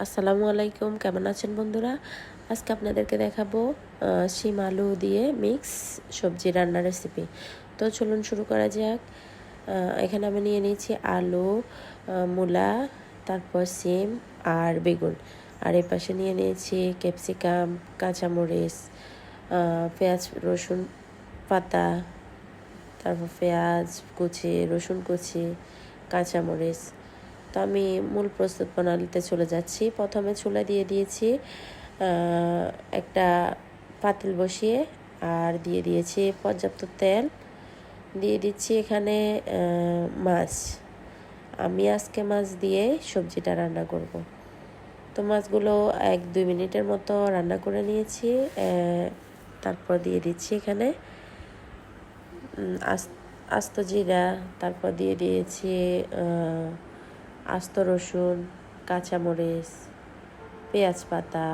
আসসালামু আলাইকুম, কেমন আছেন বন্ধুরা? আজকে আপনাদেরকে দেখাবো শিম আলু দিয়ে মিক্স সবজি রান্নার রেসিপি। তো চলুন শুরু করা যাক। এখানে আমি নিয়ে নিয়েছি আলু, মূলা, তারপর সিম আর বেগুন। আর এই পাশে নিয়ে নিয়েছি ক্যাপসিকাম, কাঁচামরিচ, পেঁয়াজ রসুন পাতা, তারপর পেঁয়াজ কুচি, রসুন কুচি, কাঁচামরিচ। তো আমি মূল প্রস্তুত প্রণালীতে চলে যাচ্ছি। প্রথমে চুলা দিয়ে দিয়েছি একটা পাতিল বসিয়ে, আর দিয়ে দিয়েছি পর্যাপ্ত তেল। দিয়ে দিচ্ছি এখানে মাছ। আমি আজকে মাছ দিয়ে সবজিটা রান্না করব। তো মাছগুলো 1-2 মিনিটের মতো রান্না করে নিয়েছি। তারপর দিয়ে দিচ্ছি এখানে আস্ত জিরা, তারপর দিয়ে দিয়েছি আস্ত রসুন, কাঁচামরিচ, পেঁয়াজ পাতা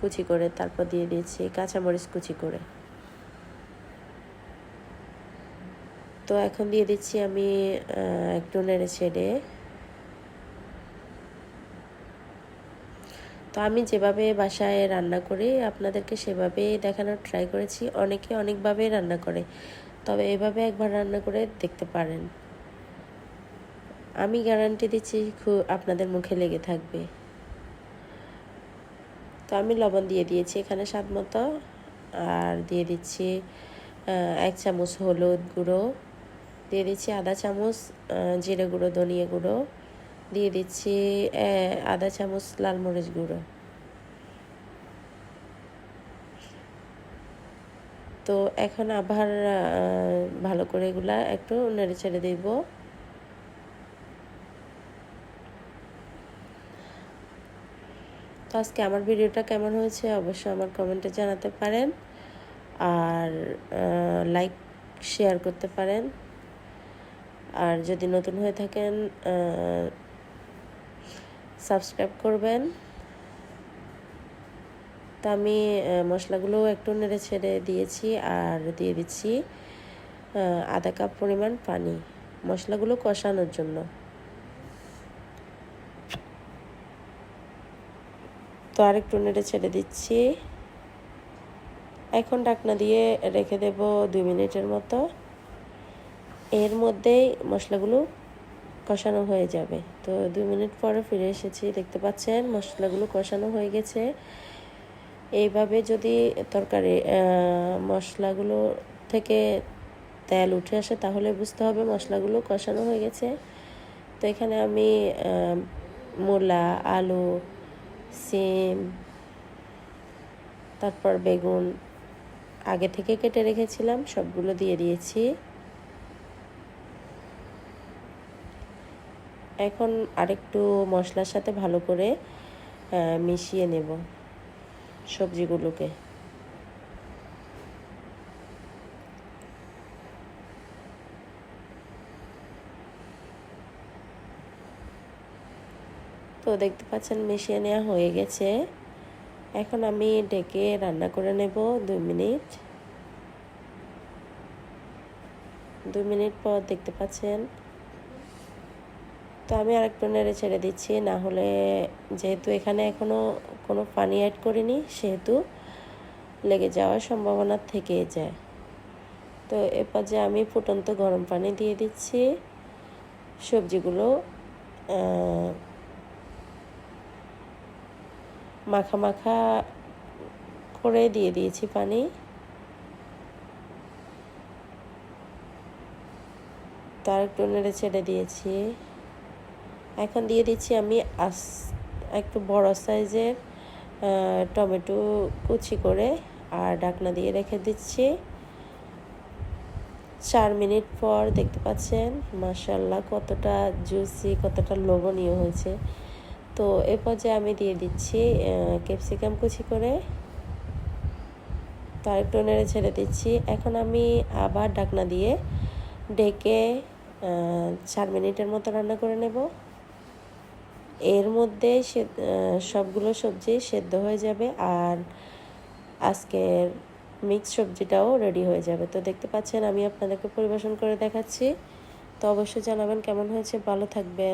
কুচি করে, তারপর দিয়ে দিয়েছি কাঁচামরিচ কুচি করে। তো এখন দিয়ে দিচ্ছি আমি একটু নেড়ে ছেড়ে। তো আমি যেভাবে বাসায় রান্না করি আপনাদেরকে সেভাবেই দেখানোর ট্রাই করেছি। অনেকে অনেকভাবেই রান্না করে, তবে এভাবে একবার রান্না করে দেখতে পারেন। আমি গ্যারান্টি দিচ্ছি খুব আপনাদের মুখে লেগে থাকবে। তো আমি লবণ দিয়ে দিয়েছি এখানে স্বাদ মতো, আর দিয়ে দিচ্ছি 1 চামচ হলুদ গুঁড়ো, দিয়ে দিচ্ছি আধা চামচ জিরে গুঁড়ো, ধনিয়া গুঁড়ো, দিয়ে দিচ্ছি আধা চামচ লাল মরিচ গুঁড়ো। তো এখন আবার ভালো করে এগুলা একটু নেড়ে ছেড়ে দিব। তো আজকে আমার ভিডিওটা কেমন হয়েছে অবশ্যই আমার কমেন্টে জানাতে পারেন, আর লাইক শেয়ার করতে পারেন। আর যদি নতুন হয়ে থাকেন সাবস্ক্রাইব করবেন। তো আমি মশলাগুলো একটু নেড়ে ছেড়ে দিয়েছি, আর দিয়ে দিচ্ছি আধা কাপ পরিমাণ পানি মশলাগুলো কষানোর জন্য। তো আরেকটু নেড়ে ছেড়ে দিচ্ছি। এখন ঢাকনা দিয়ে রেখে দেব 2 মিনিটের মতো। এর মধ্যেই মশলাগুলো কষানো হয়ে যাবে। তো 2 মিনিট পরে ফিরে এসেছি, দেখতে পাচ্ছেন মশলাগুলো কষানো হয়ে গেছে। এইভাবে যদি তরকারি মশলাগুলো থেকে তেল উঠে আসে তাহলে বুঝতে হবে মশলাগুলো কষানো হয়ে গেছে। তো এখানে আমি মূলা, আলু, সিম, তারপর বেগুন আগে থেকে কেটে রেখেছিলাম, সবগুলো দিয়ে দিয়েছি। এখন আরেকটু মশলার সাথে ভালো করে মিশিয়ে নেব সবজিগুলোকে। তো দেখতে পাচ্ছেন মিশিয়ে নেওয়া হয়ে গেছে। এখন আমি ঢেকে রান্না করে নেব 2 মিনিট। 2 মিনিট পর দেখতে পাচ্ছেন। তো আমি আরেকটু নেড়ে ছেড়ে দিচ্ছি, না হলে যেহেতু এখানে এখনও কোনো পানি অ্যাড করিনি সেহেতু লেগে যাওয়ার সম্ভাবনা থেকে যায়। তো এরপর যে আমি ফুটন্ত গরম পানি দিয়ে দিচ্ছি, সবজিগুলো মাখা মাখা করে দিয়ে দিয়েছি পানি। তার একটু নেড়ে ছেড়ে দিয়েছি। এখন দিয়ে দিচ্ছি আমি একটু বড় সাইজের টমেটো কুচি করে, আর ঢাকনা দিয়ে রেখে দিচ্ছি। 4 মিনিট পর দেখতে পাচ্ছেন মাশাআল্লাহ কতটা জুসি, কতটা লোভনীয় হয়েছে। তো এ পর্যায়ে আমি দিয়ে দিচ্ছি ক্যাপসিকাম কুচি করে, তার একটু নেড়ে ছেড়ে দিচ্ছি। এখন আমি আবার ঢাকনা দিয়ে ঢেকে 4 মিনিটের মতো রান্না করে নেব। এর মধ্যে সবগুলো সবজি সেদ্ধ হয়ে যাবে, আর আজকের মিক্স সবজিটাও রেডি হয়ে যাবে। তো দেখতে পাচ্ছেন আমি আপনাদেরকে পরিবেশন করে দেখাচ্ছি। তো অবশ্যই জানাবেন কেমন হয়েছে। ভালো থাকবেন।